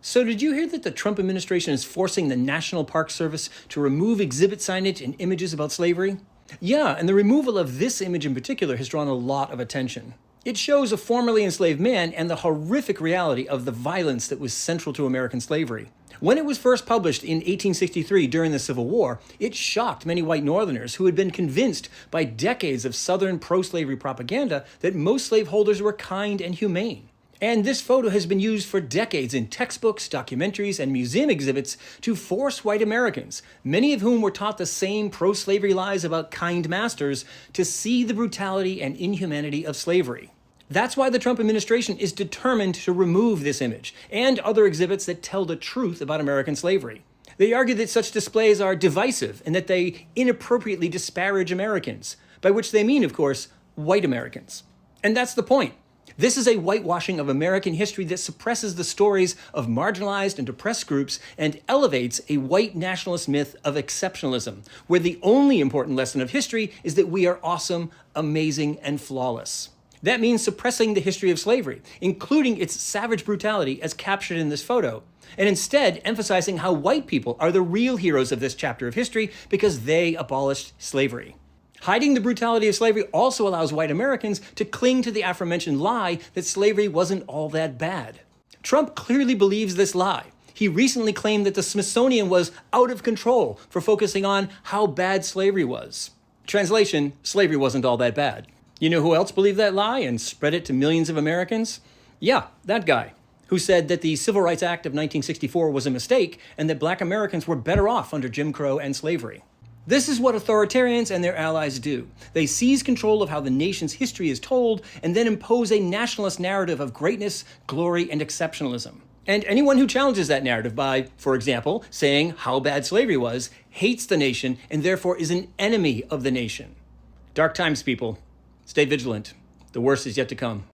So did you hear that the Trump administration is forcing the National Park Service to remove exhibit signage and images about slavery? Yeah, and the removal of this image in particular has drawn a lot of attention. It shows a formerly enslaved man and the horrific reality of the violence that was central to American slavery. When it was first published in 1863 during the Civil War, it shocked many white Northerners who had been convinced by decades of Southern pro-slavery propaganda that most slaveholders were kind and humane. And this photo has been used for decades in textbooks, documentaries, and museum exhibits to force white Americans, many of whom were taught the same pro-slavery lies about kind masters, to see the brutality and inhumanity of slavery. That's why the Trump administration is determined to remove this image and other exhibits that tell the truth about American slavery. They argue that such displays are divisive and that they inappropriately disparage Americans, by which they mean, of course, white Americans. And that's the point. This is a whitewashing of American history that suppresses the stories of marginalized and oppressed groups and elevates a white nationalist myth of exceptionalism, where the only important lesson of history is that we are awesome, amazing, and flawless. That means suppressing the history of slavery, including its savage brutality as captured in this photo, and instead emphasizing how white people are the real heroes of this chapter of history because they abolished slavery. Hiding the brutality of slavery also allows white Americans to cling to the aforementioned lie that slavery wasn't all that bad. Trump clearly believes this lie. He recently claimed that the Smithsonian was out of control for focusing on how bad slavery was. Translation, slavery wasn't all that bad. You know who else believed that lie and spread it to millions of Americans? Yeah, that guy, who said that the Civil Rights Act of 1964 was a mistake and that black Americans were better off under Jim Crow and slavery. This is what authoritarians and their allies do. They seize control of how the nation's history is told and then impose a nationalist narrative of greatness, glory, and exceptionalism. And anyone who challenges that narrative by, for example, saying how bad slavery was, hates the nation and therefore is an enemy of the nation. Dark times, people. Stay vigilant. The worst is yet to come.